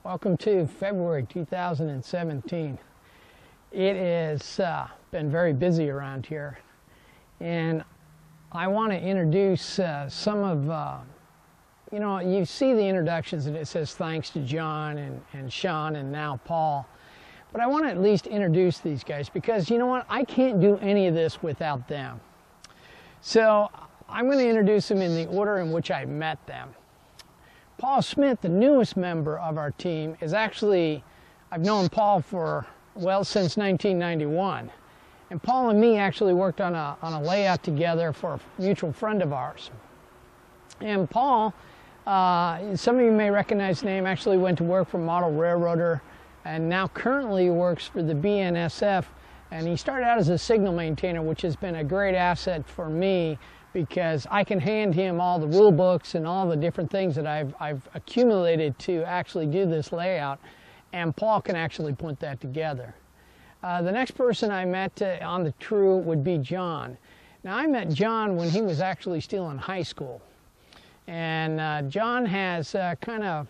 Welcome to February 2017. It has been very busy around here, and I want to introduce some of, you see the introductions and it says thanks to John and Sean and now Paul, but I want to at least introduce these guys because you know what, I can't do any of this without them. So I'm going to introduce them in the order in which I met them. Paul Smith, the newest member of our team, is actually, I've known Paul for, well, since 1991. And Paul and me actually worked on a layout together for a mutual friend of ours. And Paul, some of you may recognize the name, actually went to work for Model Railroader and now currently works for the BNSF. And he started out as a signal maintainer, which has been a great asset for me, because I can hand him all the rule books and all the different things that I've accumulated to actually do this layout, and Paul can actually put that together. The next person I met on the crew would be John. Now, I met John when he was actually still in high school, and John has kind of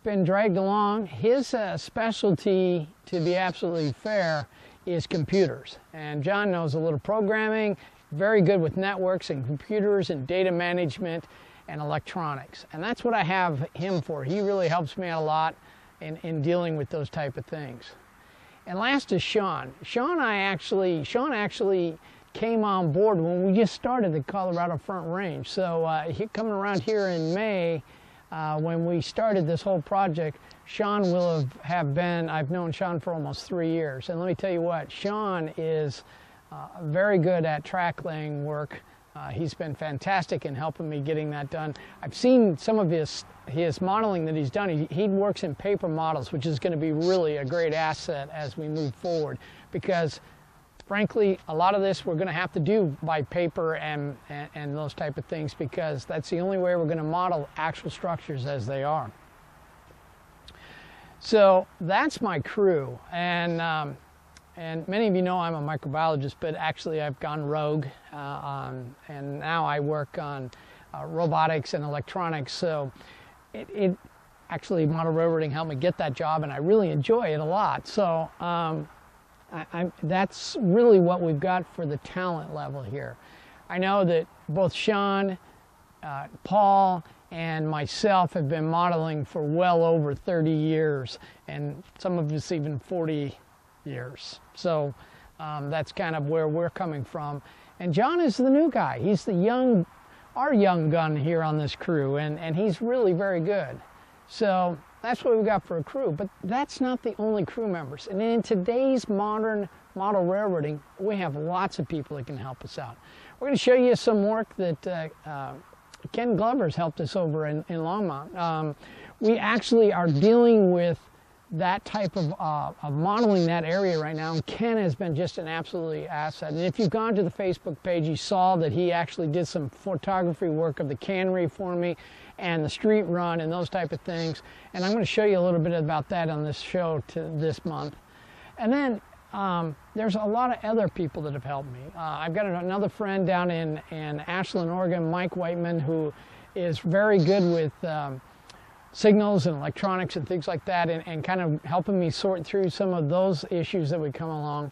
been dragged along. His specialty, to be absolutely fair, is computers, and John knows a little programming, very good with networks and computers and data management and electronics. And that's what I have him for. He really helps me out a lot in dealing with those type of things. And last is Sean. Sean actually came on board when we just started the Colorado Front Range. So he coming around here in May, when we started this whole project, Sean will have been, I've known Sean for almost 3 years. And let me tell you what, Sean is very good at track laying work. He's been fantastic in helping me getting that done. I've seen some of his modeling that he's done. He works in paper models, which is going to be really a great asset as we move forward, because frankly, a lot of this we're going to have to do by paper and those type of things, because that's the only way we're going to model actual structures as they are. So that's my crew, and many of you know I'm a microbiologist, but actually I've gone rogue, and now I work on robotics and electronics. So it actually, model railroading helped me get that job, and I really enjoy it a lot. So that's really what we've got for the talent level here. I know that both Sean, Paul, and myself have been modeling for well over 30 years, and some of us even 40 years. So that's kind of where we're coming from. And John is the new guy. He's our young gun here on this crew, and he's really very good. So that's what we've got for a crew. But that's not the only crew members. And in today's modern model railroading, we have lots of people that can help us out. We're going to show you some work that Ken Glover's helped us over in Longmont. We actually are dealing with that type of modeling that area right now, and Ken has been just an absolutely asset. And if you've gone to the Facebook page, you saw that he actually did some photography work of the cannery for me and the street run and those type of things, and I'm going to show you a little bit about that on this show this month. And then there's a lot of other people that have helped me. I've got another friend down in Ashland, Oregon, Mike Whiteman, who is very good with signals and electronics and things like that, and kind of helping me sort through some of those issues that would come along.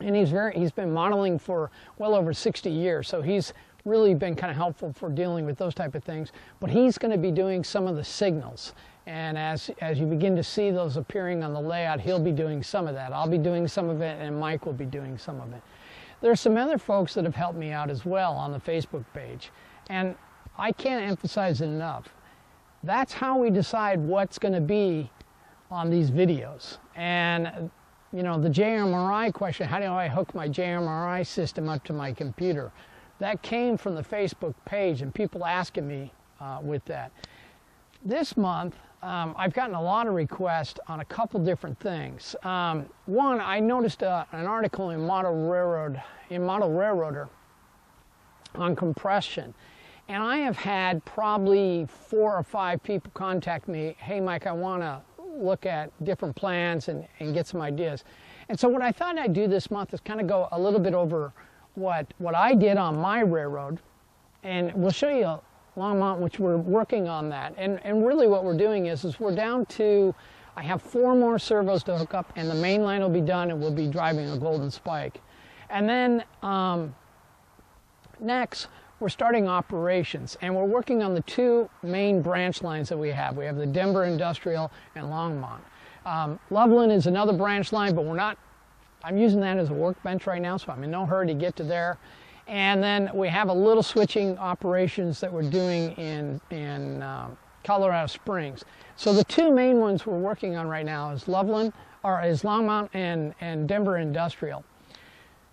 And he's been modeling for well over 60 years, so he's really been kind of helpful for dealing with those type of things. But he's going to be doing some of the signals, and as you begin to see those appearing on the layout, he'll be doing some of that. I'll be doing some of it, and Mike will be doing some of it. There's some other folks that have helped me out as well on the Facebook page, and I can't emphasize it enough. That's how we decide what's going to be on these videos. And you know, the JMRI question, how do I hook my JMRI system up to my computer? That came from the Facebook page and people asking me with that. This month, I've gotten a lot of requests on a couple different things. One, I noticed an article in Model Railroader on compression. And I have had probably 4 or 5 people contact me, hey Mike, I want to look at different plans and get some ideas. And so what I thought I'd do this month is kind of go a little bit over what I did on my railroad, and we'll show you Longmont, which we're working on that. And really what we're doing is we're down to, I have 4 more servos to hook up, and the main line will be done, and we'll be driving a golden spike. And then next, we're starting operations, and we're working on the 2 main branch lines that we have. We have the Denver Industrial and Longmont. Loveland is another branch line, but I'm using that as a workbench right now, so I'm in no hurry to get to there. And then we have a little switching operations that we're doing in Colorado Springs. So the 2 main ones we're working on right now is Longmont and Denver Industrial.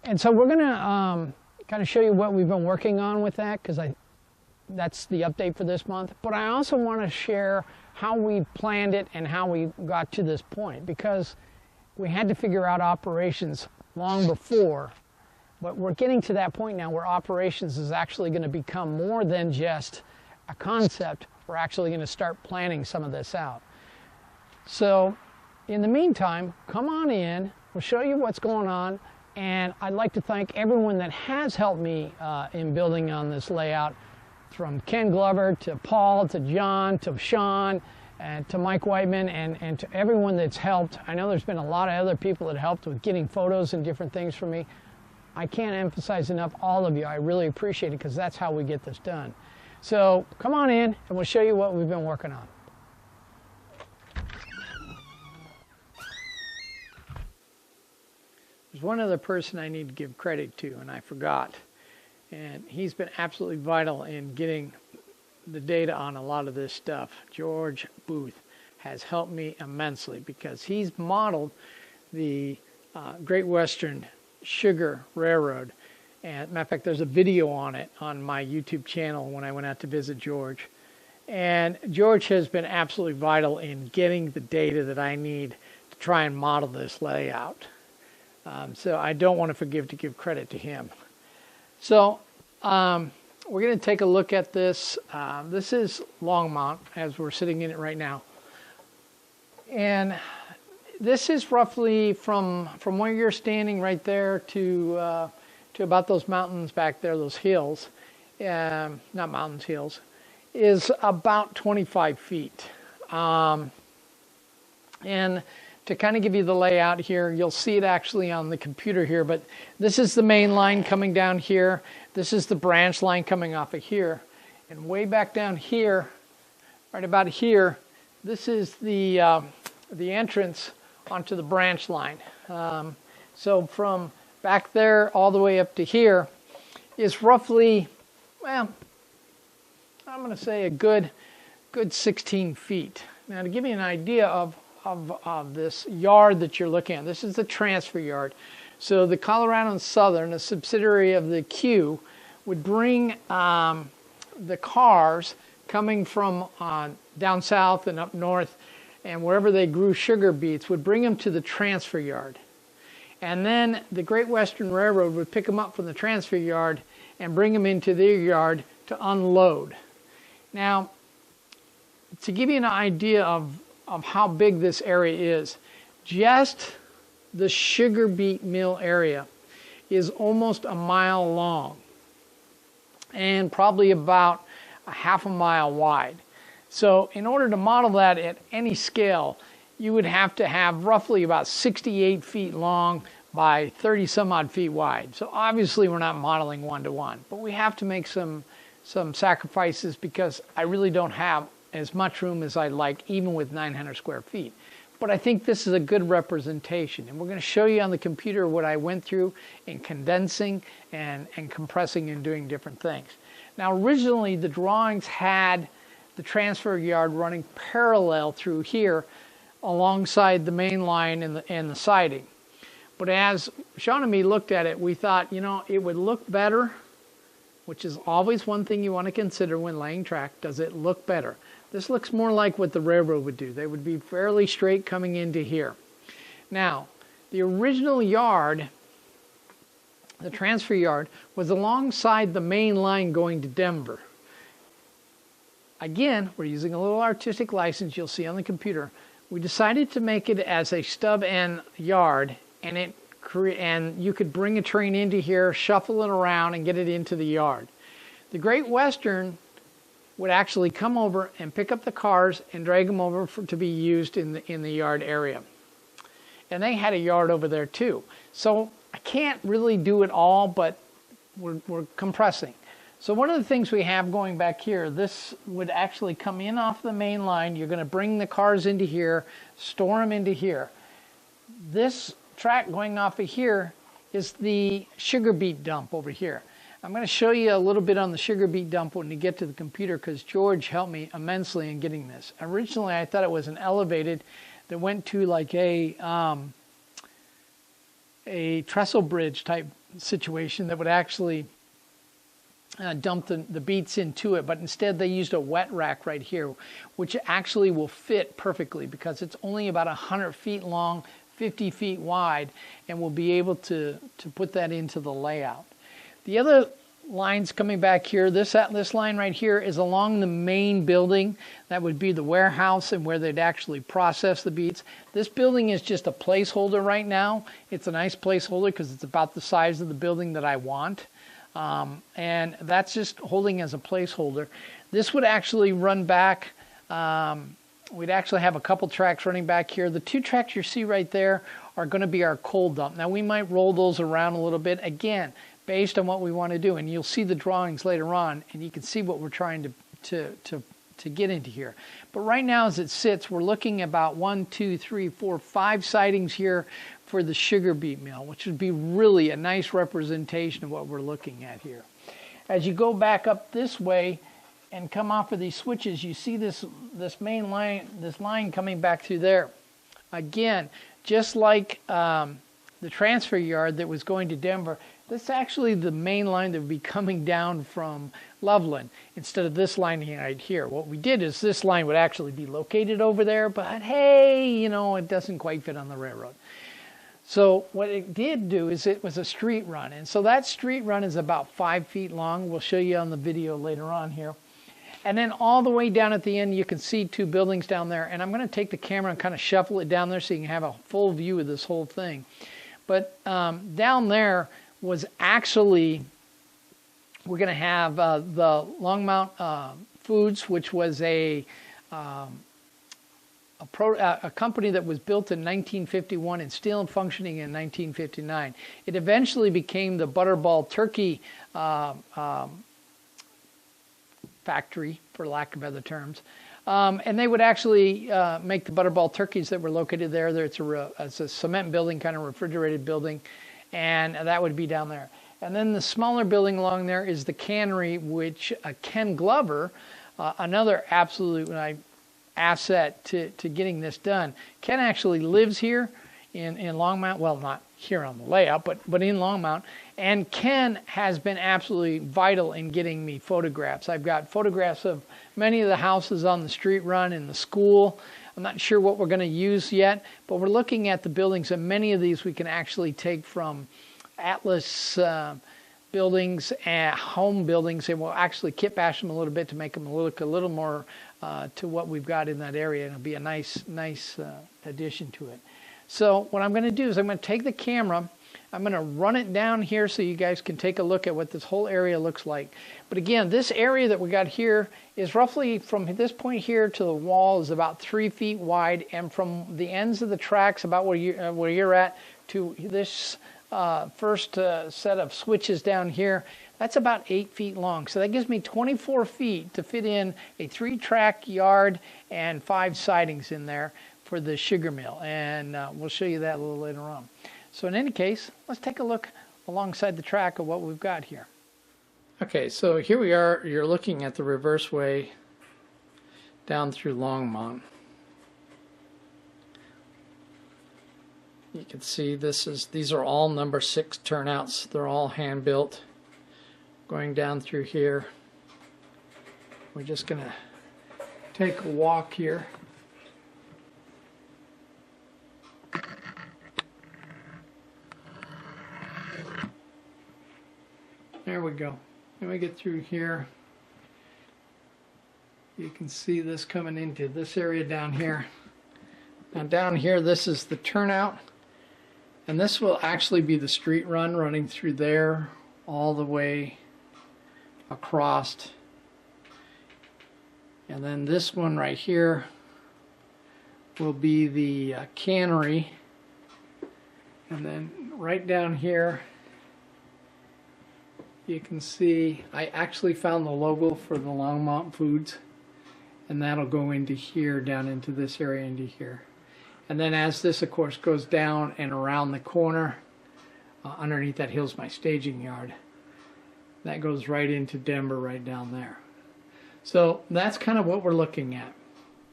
And so we're gonna kind of show you what we've been working on with that, because that's the update for this month. But I also want to share how we planned it and how we got to this point, because we had to figure out operations long before, but we're getting to that point now where operations is actually going to become more than just a concept. We're actually going to start planning some of this out. So in the meantime, come on in, we'll show you what's going on, and I'd like to thank everyone that has helped me in building on this layout, from Ken Glover to Paul to John to Sean and to Mike Whiteman and to everyone that's helped. I know there's been a lot of other people that helped with getting photos and different things for me. I can't emphasize enough all of you. I really appreciate it, because that's how we get this done. So come on in and we'll show you what we've been working on. There's one other person I need to give credit to, and I forgot. And he's been absolutely vital in getting the data on a lot of this stuff. George Booth has helped me immensely, because he's modeled the Great Western Sugar Railroad. And matter of fact, there's a video on it on my YouTube channel when I went out to visit George. And George has been absolutely vital in getting the data that I need to try and model this layout. So I don't want to forget to give credit to him. So we're going to take a look at this. This is Longmont as we're sitting in it right now. And this is roughly from where you're standing right there to about those mountains back there, those hills, not mountains, hills, is about 25 feet. And to kind of give you the layout here, you'll see it actually on the computer here, but this is the main line coming down here. This is the branch line coming off of here. And way back down here, right about here, this is the entrance onto the branch line. So from back there all the way up to here is roughly, well, I'm going to say a good 16 feet. Now to give you an idea of this yard that you're looking at, this is the transfer yard. So the Colorado and Southern, a subsidiary of the Q, would bring the cars coming from down south and up north, and wherever they grew sugar beets, would bring them to the transfer yard. And then the Great Western Railroad would pick them up from the transfer yard and bring them into their yard to unload. Now, to give you an idea of how big this area is, just the sugar beet mill area is almost a mile long and probably about a half a mile wide. So in order to model that at any scale, you would have to have roughly about 68 feet long by 30 some odd feet wide. So obviously we're not modeling one-to-one, but we have to make some sacrifices, because I really don't have as much room as I'd like, even with 900 square feet. But I think this is a good representation, and we're going to show you on the computer what I went through in condensing and compressing and doing different things. Now originally the drawings had the transfer yard running parallel through here alongside the main line and the siding. But as Sean and me looked at it, we thought, you know, it would look better, which is always one thing you want to consider when laying track. Does it look better? This looks more like what the railroad would do. They would be fairly straight coming into here. Now, the original yard, the transfer yard, was alongside the main line going to Denver. Again, we're using a little artistic license you'll see on the computer. We decided to make it as a stub end yard, and you could bring a train into here, shuffle it around, and get it into the yard. The Great Western would actually come over and pick up the cars and drag them over to be used in the yard area. And they had a yard over there too. So I can't really do it all, but we're compressing. So one of the things we have going back here, this would actually come in off the main line. You're going to bring the cars into here, store them into here. This track going off of here is the sugar beet dump over here. I'm going to show you a little bit on the sugar beet dump when we get to the computer, because George helped me immensely in getting this. Originally, I thought it was an elevated that went to like a trestle bridge type situation that would actually dump the beets into it, but instead they used a wet rack right here, which actually will fit perfectly because it's only about 100 feet long, 50 feet wide, and we'll be able to put that into the layout. The other lines coming back here, this line right here is along the main building. That would be the warehouse and where they'd actually process the beets. This building is just a placeholder right now. It's a nice placeholder because it's about the size of the building that I want. And that's just holding as a placeholder. This would actually run back. We'd actually have a couple tracks running back here. The 2 tracks you see right there are going to be our coal dump. Now we might roll those around a little bit, again, based on what we want to do. And you'll see the drawings later on, and you can see what we're trying to get into here. But right now as it sits, we're looking about 1, 2, 3, 4, 5 sidings here for the sugar beet mill, which would be really a nice representation of what we're looking at here. As you go back up this way and come off of these switches, you see this main line, this line coming back through there. Again, just like the transfer yard that was going to Denver, this is actually the main line that would be coming down from Loveland instead of this line right here. What we did is this line would actually be located over there, but hey, you know, it doesn't quite fit on the railroad. So what it did do is it was a street run. And so that street run is about 5 feet long. We'll show you on the video later on here. And then all the way down at the end, you can see 2 buildings down there. And I'm going to take the camera and kind of shuffle it down there so you can have a full view of this whole thing. But down there was actually, we're going to have the Longmont Foods, which was a company that was built in 1951 and still functioning in 1959. It eventually became the Butterball Turkey factory, for lack of other terms. And they would actually make the Butterball turkeys that were located there. It's a cement building, kind of refrigerated building, and that would be down there. And then the smaller building along there is the cannery, which Ken Glover, another absolute asset to getting this done. Ken actually lives here in Longmont. Well, not here on the layout, but in Longmont. And Ken has been absolutely vital in getting me photographs. I've got photographs of many of the houses on the street run in the school. I'm not sure what we're going to use yet, but we're looking at the buildings, and many of these we can actually take from Atlas buildings and home buildings, and we'll actually kit bash them a little bit to make them look a little more to what we've got in that area, and it'll be a nice addition to it. So what I'm going to do is I'm going to take the camera, I'm going to run it down here so you guys can take a look at what this whole area looks like. But again, this area that we got here is roughly from this point here to the wall is about 3 feet wide, and from the ends of the tracks about where you're at to this first set of switches down here, that's about 8 feet long. So that gives me 24 feet to fit in a 3-track yard and 5 sidings in there for the sugar mill. And we'll show you that a little later on. So in any case, let's take a look alongside the track of what we've got here. Okay, so here we are. You're looking at the reverse way down through Longmont. You can see these are all number 6 turnouts. They're all hand built. Going down through here. We're just going to take a walk here. There we go. Let me get through here. You can see this coming into this area down here. Now down here, this is the turnout. And this will actually be the street run running through there all the way across And then this one right here will be the cannery. And then right down here, you can see I actually found the logo for the Longmont Foods, and that'll go into here, down into this area, into here. And then as this, of course, goes down and around the corner, underneath that hill's my staging yard. That goes right into Denver, right down there. So that's kind of what we're looking at.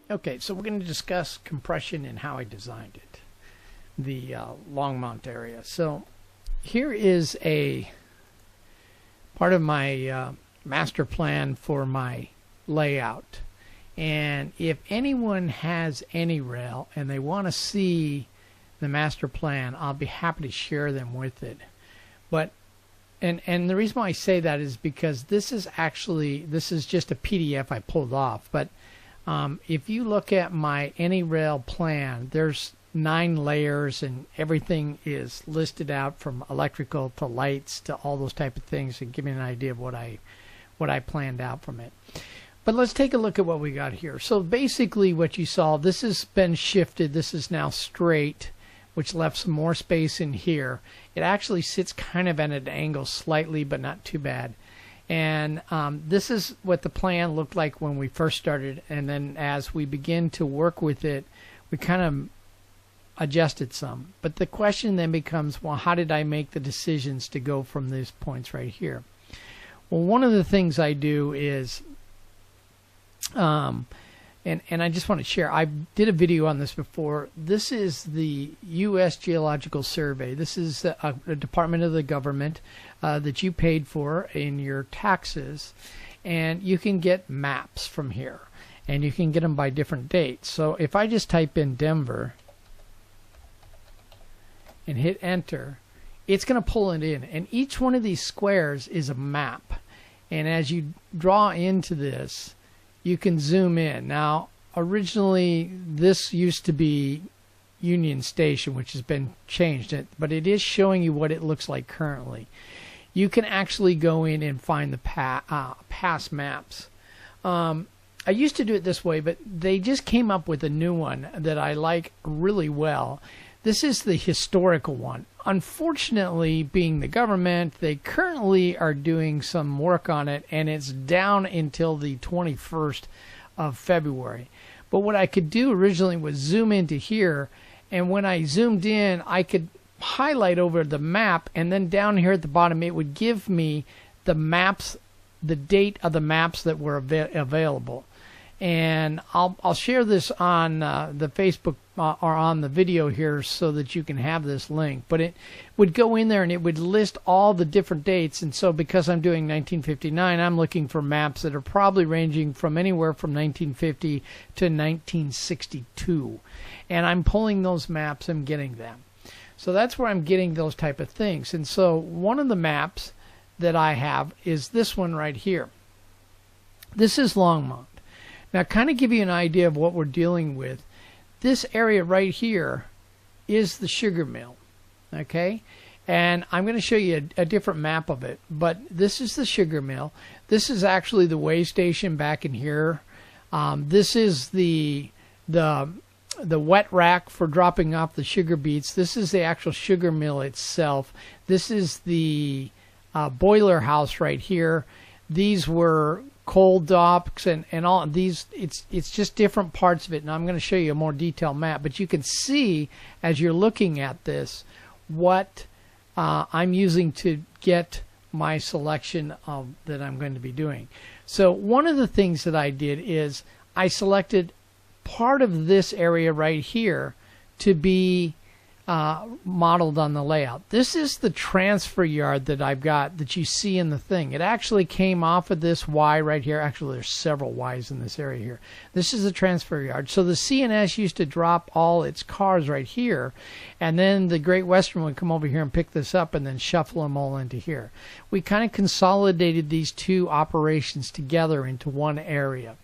Okay, so we're going to discuss compression and how I designed it, the Longmont area. So here is a part of my master plan for my layout. And if anyone has any rail and they want to see the master plan, I'll be happy to share them with it. But and the reason why I say that is because this is just a PDF I pulled off. But if you look at my any rail plan, there's 9 layers and everything is listed out from electrical to lights to all those type of things, and give me an idea of what I planned out from it. But let's take a look at what we got here. So basically what you saw, this has been shifted. This is now straight, which left some more space in here. It actually sits kind of at an angle slightly, but not too bad. And this is what the plan looked like when we first started. And then as we begin to work with it, we kind of adjusted some. But the question then becomes, well, how did I make the decisions to go from these points right here? Well, one of the things I do is, and I just want to share, I did a video on this before. This is the U.S. Geological Survey. This is a department of the government that you paid for in your taxes, and you can get maps from here, and you can get them by different dates. So if I just type in Denver and hit enter, it's going to pull it in, and each one of these squares is a map. And as you draw into this, you can zoom in. Now, originally this used to be Union Station, which has been changed, but it is showing you what it looks like currently. You can actually go in and find the past maps. I used to do it this way, but they just came up with a new one that I like really well. This is the historical one. Unfortunately, being the government, they currently are doing some work on it, and it's down until the 21st of February. But what I could do originally was zoom into here, and when I zoomed in, I could highlight over the map, and then down here at the bottom, it would give me the maps, the date of the maps that were available. And I'll share this on the Facebook or on the video here so that you can have this link. But it would go in there and it would list all the different dates. And so because I'm doing 1959, I'm looking for maps that are probably ranging from anywhere from 1950 to 1962. And I'm pulling those maps and getting them. So that's where I'm getting those type of things. And so one of the maps that I have is this one right here. This is Longmont. Now, kind of give you an idea of what we're dealing with. This area right here is the sugar mill, okay? And I'm going to show you a different map of it. But this is the sugar mill. This is actually the weigh station back in here. This is the wet rack for dropping off the sugar beets. This is the actual sugar mill itself. This is the boiler house right here. These were coal docks and all these. It's just different parts of it, and I'm going to show you a more detailed map. But you can see as you're looking at this what I'm using to get my selection of that I'm going to be doing. So one of the things that I did is I selected part of this area right here to be modeled on the layout. This is the transfer yard that I've got that you see in the thing. It actually came off of this Y right here. Actually, there's several Ys in this area here. This is the transfer yard. So the C&S used to drop all its cars right here, and then the Great Western would come over here and pick this up and then shuffle them all into here. We kind of consolidated these two operations together into one area.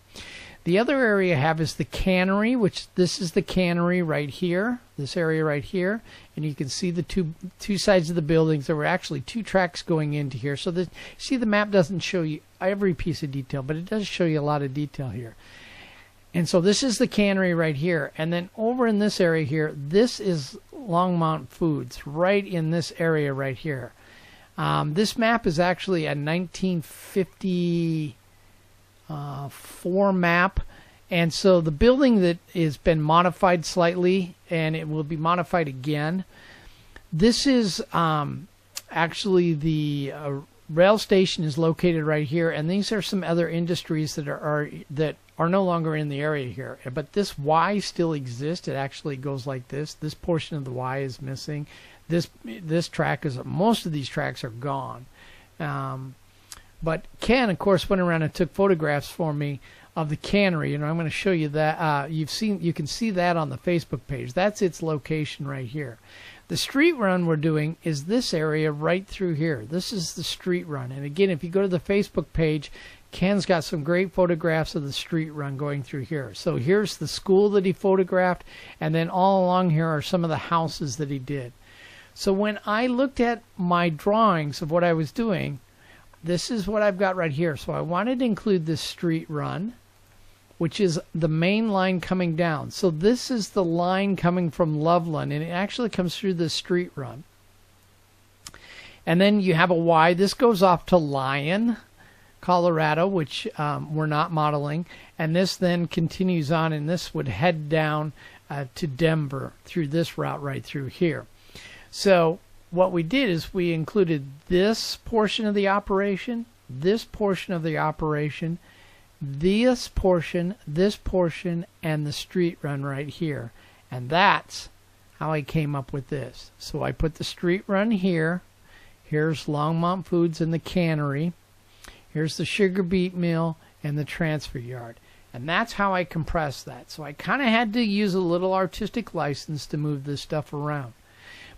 The other area I have is the cannery, which this is the cannery right here, this area right here, and you can see the two sides of the buildings. There were actually 2 tracks going into here. So see, the map doesn't show you every piece of detail, but it does show you a lot of detail here. And so this is the cannery right here, and then over in this area here, this is Longmont Foods, right in this area right here. This map is actually a 1954 map, and so the building that has been modified slightly, and it will be modified again. This is actually the rail station is located right here, and these are some other industries that are no longer in the area here. But this Y still exists. It actually goes like this. This portion of the Y is missing. This track is, most of these tracks are gone. But Ken, of course, went around and took photographs for me of the cannery, and I'm going to show you that. You can see that on the Facebook page. That's its location right here. The street run we're doing is this area right through here. This is the street run. And again, if you go to the Facebook page, Ken's got some great photographs of the street run going through here. So here's the school that he photographed, and then all along here are some of the houses that he did. So when I looked at my drawings of what I was doing, this is what I've got right here. So I wanted to include this street run, which is the main line coming down. So this is the line coming from Loveland, and it actually comes through the street run. And then you have a Y. This goes off to Lyon, Colorado, which we're not modeling. And this then continues on, and this would head down to Denver through this route right through here. So what we did is we included this portion of the operation, this portion of the operation, this portion, and the street run right here. And that's how I came up with this. So I put the street run here. Here's Longmont Foods and the cannery. Here's the sugar beet mill and the transfer yard. And that's how I compressed that. So I kind of had to use a little artistic license to move this stuff around.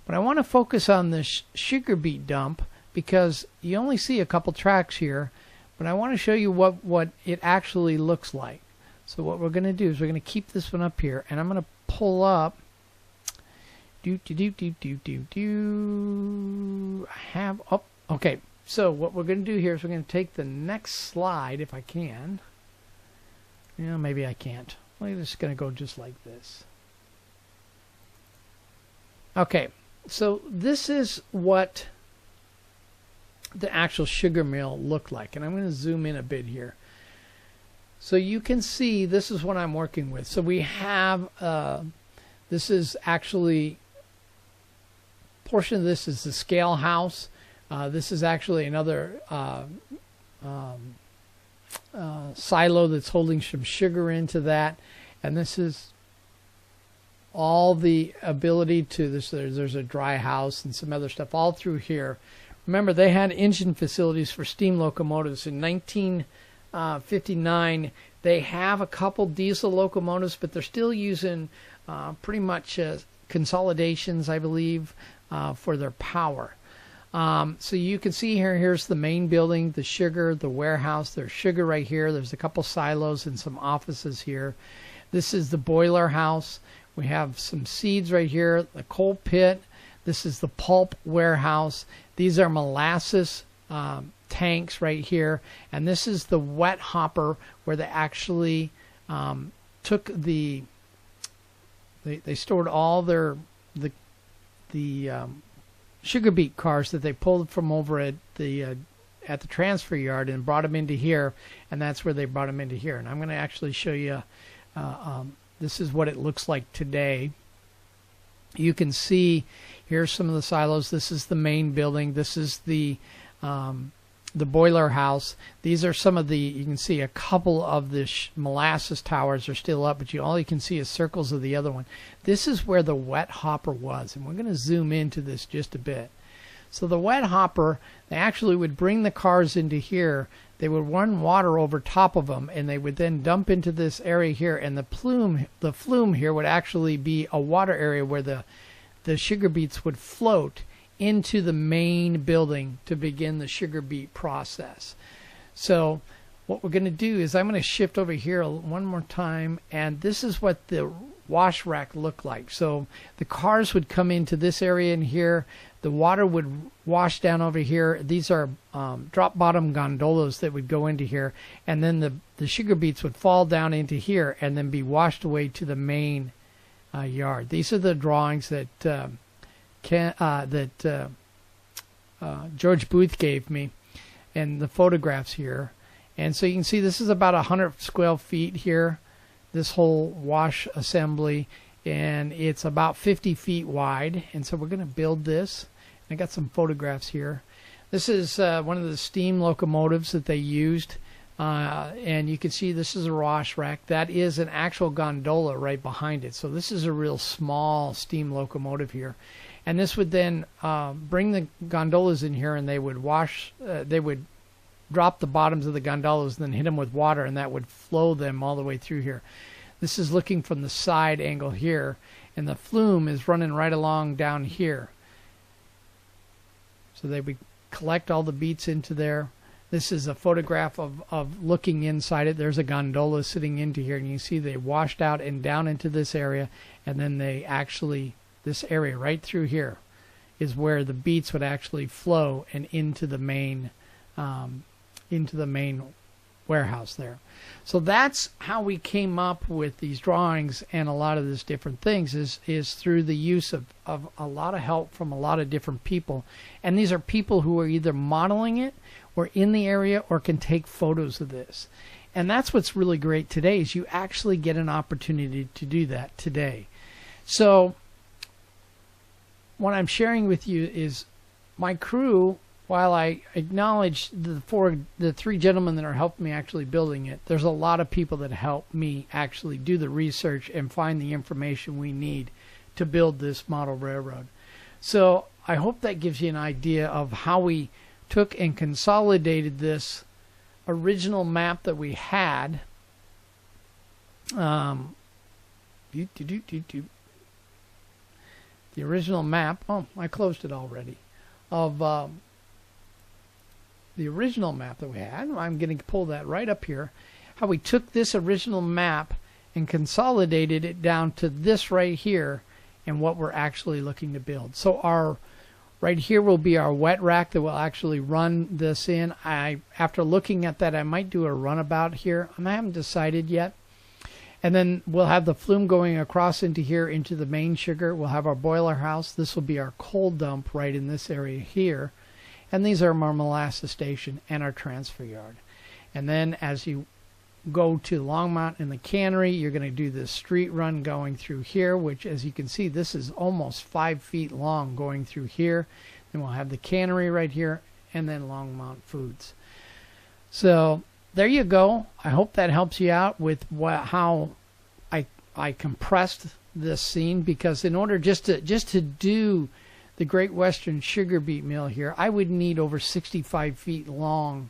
But I want to focus on this sugar beet dump because you only see a couple tracks here. But I want to show you what it actually looks like. So what we're going to do is we're going to keep this one up here, and I'm going to pull up. I have up. Okay. So what we're going to do here is we're going to take the next slide if I can. Yeah, maybe I can't. We're just going to go just like this. Okay. So this is what the actual sugar mill looked like, and I'm going to zoom in a bit here so you can see this is what I'm working with. So we have this is actually portion of this is the scale house. This is actually another silo that's holding some sugar into that, and this is all the ability to this. There's a dry house and some other stuff all through here. Remember, they had engine facilities for steam locomotives. In 1959, they have a couple diesel locomotives, but they're still using pretty much consolidations, I believe, for their power. So you can see here, here's the main building, the sugar, the warehouse. There's sugar right here. There's a couple silos and some offices here. This is the boiler house. We have some seeds right here, the coal pit. This is the pulp warehouse. These are molasses tanks right here. And this is the wet hopper where they actually took they stored all the sugar beet cars that they pulled from over at the transfer yard and brought them into here. And that's where they brought them into here. And I'm going to actually show you, this is what it looks like today. You can see here's some of the silos. This is the main building. This is the boiler house. These are some of the, you can see a couple of the molasses towers are still up, but all you can see is circles of the other one. This is where the wet hopper was, and we're going to zoom into this just a bit. So the wet hopper, they actually would bring the cars into here. They would run water over top of them, and they would then dump into this area here, and the flume here would actually be a water area where the sugar beets would float into the main building to begin the sugar beet process. So what we're going to do is I'm going to shift over here one more time, and this is what the wash rack looked like. So the cars would come into this area in here. The water would wash down over here. These are drop bottom gondolas that would go into here, and then the sugar beets would fall down into here and then be washed away to the main yard. These are the drawings that George Booth gave me, and the photographs here. And so you can see this is about 100 square feet here, this whole wash assembly, and it's about 50 feet wide. And so we're going to build this. I got some photographs here. This is one of the steam locomotives that they used, and you can see this is a wash rack. That is an actual gondola right behind it. So this is a real small steam locomotive here. And this would then bring the gondolas in here, and they would wash, they would drop the bottoms of the gondolas and then hit them with water, and that would flow them all the way through here. This is looking from the side angle here, and the flume is running right along down here. So they would collect all the beets into there. This is a photograph of looking inside it. There's a gondola sitting into here, and you see they washed out and down into this area, and then they actually, this area right through here is where the beets would actually flow and into the main warehouse there. So that's how we came up with these drawings and a lot of these different things is through the use of a lot of help from a lot of different people. And these are people who are either modeling it or in the area or can take photos of this. And that's what's really great today is you actually get an opportunity to do that today. So what I'm sharing with you is my crew. While I acknowledge the three gentlemen that are helping me actually building it, there's a lot of people that help me actually do the research and find the information we need to build this model railroad. So I hope that gives you an idea of how we took and consolidated this original map that we had. The original map, oh, I closed it already, of the original map that we had. I'm going to pull that right up here. How we took this original map and consolidated it down to this right here and what we're actually looking to build. So our right here will be our wet rack that will actually run this in. After looking at that, I might do a runabout here. I haven't decided yet. And then we'll have the flume going across into here into the main sugar. We'll have our boiler house. This will be our coal dump right in this area here. And these are our molasses station and our transfer yard. And then as you go to Longmont and the cannery, you're going to do this street run going through here, which as you can see, this is almost 5 feet long going through here. Then we'll have the cannery right here and then Longmont Foods. So there you go. I hope that helps you out with how I compressed this scene, because in order just to do the Great Western Sugar Beet Mill here, I would need over 65 feet long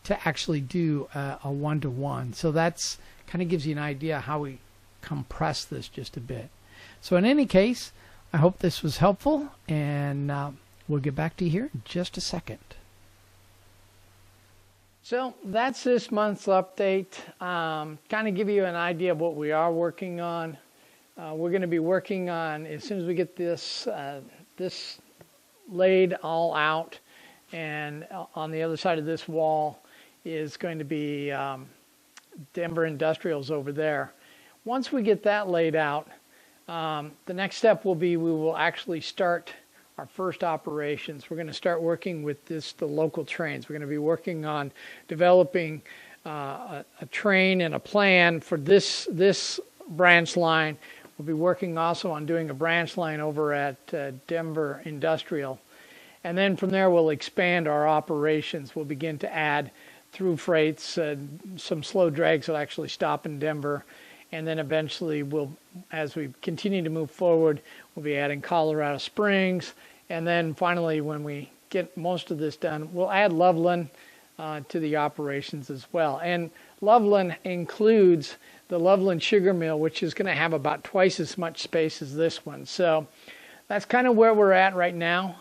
to actually do a one-to-one. So that's kind of gives you an idea how we compress this just a bit. So in any case, I hope this was helpful, and we'll get back to you here in just a second. So that's this month's update. Kind of give you an idea of what we are working on. We're going to be working on, as soon as we get this this laid all out, and on the other side of this wall is going to be Denver Industrials over there. Once we get that laid out, the next step will be we will actually start our first operations. We're going to start working with the local trains. We're going to be working on developing a train and a plan for this branch line. We'll be working also on doing a branch line over at Denver Industrial. And then from there, we'll expand our operations. We'll begin to add through freights, some slow drags will actually stop in Denver. And then eventually, as we continue to move forward, we'll be adding Colorado Springs. And then finally, when we get most of this done, we'll add Loveland to the operations as well. And Loveland includes the Loveland Sugar Mill, which is going to have about twice as much space as this one. So that's kind of where we're at right now.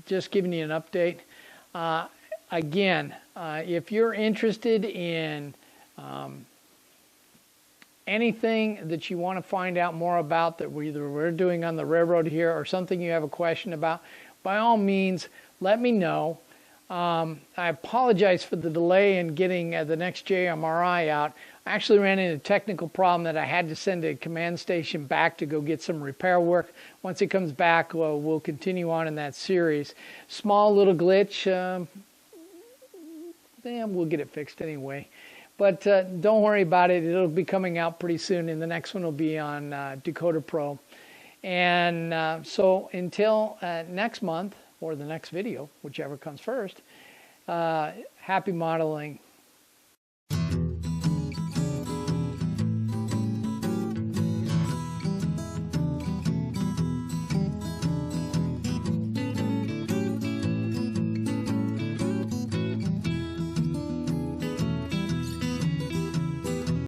Just giving you an update. again, if you're interested in anything that you want to find out more about that we're doing on the railroad here, or something you have a question about, by all means, let me know. I apologize for the delay in getting the next JMRI out. I actually ran into a technical problem that I had to send a command station back to go get some repair work. Once it comes back, we'll continue on in that series. Small little glitch. We'll get it fixed anyway. But don't worry about it. It'll be coming out pretty soon, and the next one will be on Decoder Pro. And so until next month, or the next video, whichever comes first, happy modeling.